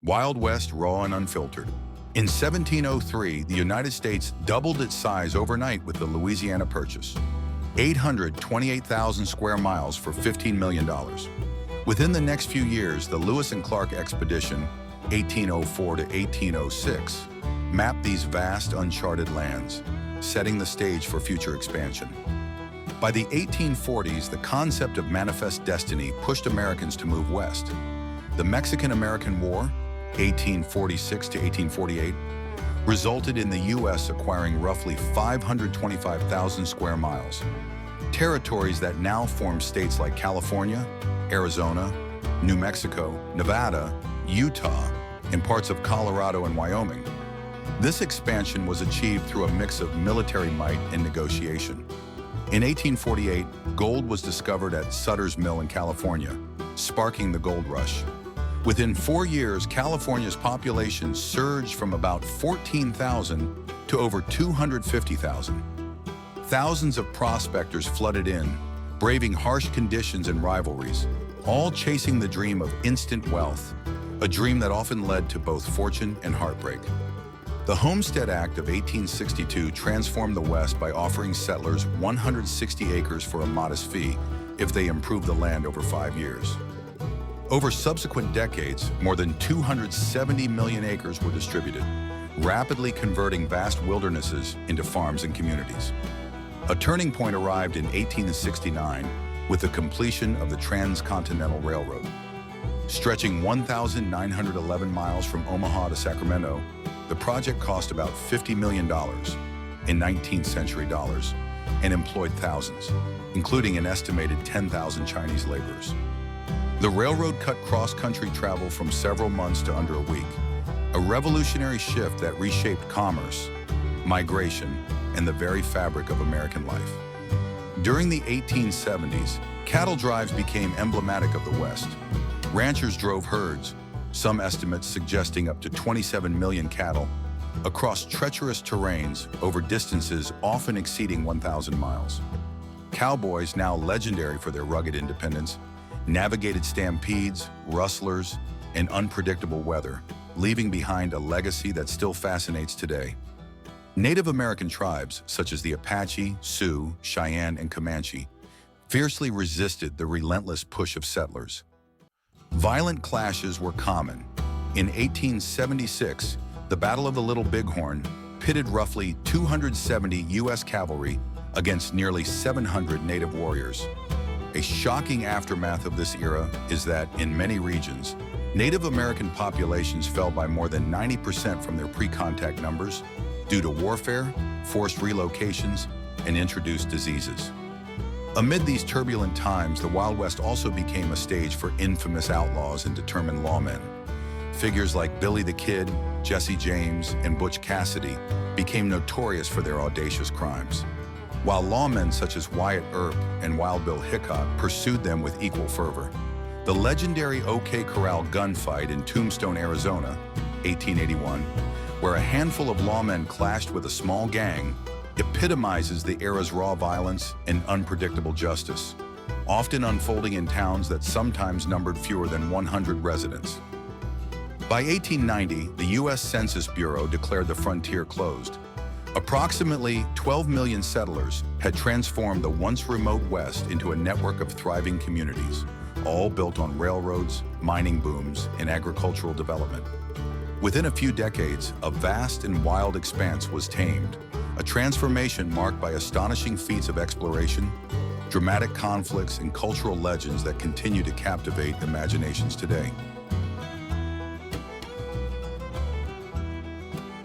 Wild West, raw and unfiltered. In 1703, the United States doubled its size overnight with the Louisiana Purchase. 828,000 square miles for $15 million. Within the next few years, the Lewis and Clark expedition, 1804 to 1806, mapped these vast, uncharted lands, setting the stage for future expansion. By the 1840s, the concept of manifest destiny pushed Americans to move west. The Mexican-American War, 1846 to 1848, resulted in the U.S. acquiring roughly 525,000 square miles, territories that now form states like California, Arizona, New Mexico, Nevada, Utah, and parts of Colorado and Wyoming. This expansion was achieved through a mix of military might and negotiation. In 1848, gold was discovered at Sutter's Mill in California, sparking the gold rush. Within 4 years, California's population surged from about 14,000 to over 250,000. Thousands of prospectors flooded in, braving harsh conditions and rivalries, all chasing the dream of instant wealth, a dream that often led to both fortune and heartbreak. The Homestead Act of 1862 transformed the West by offering settlers 160 acres for a modest fee if they improved the land over 5 years. Over subsequent decades, more than 270 million acres were distributed, rapidly converting vast wildernesses into farms and communities. A turning point arrived in 1869 with the completion of the Transcontinental Railroad. Stretching 1,911 miles from Omaha to Sacramento, the project cost about $50 million in 19th century dollars and employed thousands, including an estimated 10,000 Chinese laborers. The railroad cut cross-country travel from several months to under a week, a revolutionary shift that reshaped commerce, migration, and the very fabric of American life. During the 1870s, cattle drives became emblematic of the West. Ranchers drove herds, some estimates suggesting up to 27 million cattle, across treacherous terrains over distances often exceeding 1,000 miles. Cowboys, now legendary for their rugged independence, navigated stampedes, rustlers, and unpredictable weather, leaving behind a legacy that still fascinates today. Native American tribes, such as the Apache, Sioux, Cheyenne, and Comanche, fiercely resisted the relentless push of settlers. Violent clashes were common. In 1876, the Battle of the Little Bighorn pitted roughly 270 U.S. cavalry against nearly 700 native warriors. A shocking aftermath of this era is that, in many regions, Native American populations fell by more than 90% from their pre-contact numbers due to warfare, forced relocations, and introduced diseases. Amid these turbulent times, the Wild West also became a stage for infamous outlaws and determined lawmen. Figures like Billy the Kid, Jesse James, and Butch Cassidy became notorious for their audacious crimes, while lawmen such as Wyatt Earp and Wild Bill Hickok pursued them with equal fervor. The legendary OK Corral gunfight in Tombstone, Arizona, 1881, where a handful of lawmen clashed with a small gang, epitomizes the era's raw violence and unpredictable justice, often unfolding in towns that sometimes numbered fewer than 100 residents. By 1890, the U.S. Census Bureau declared the frontier closed. Approximately 12 million settlers had transformed the once remote West into a network of thriving communities, all built on railroads, mining booms, and agricultural development. Within a few decades, a vast and wild expanse was tamed, a transformation marked by astonishing feats of exploration, dramatic conflicts, and cultural legends that continue to captivate imaginations today.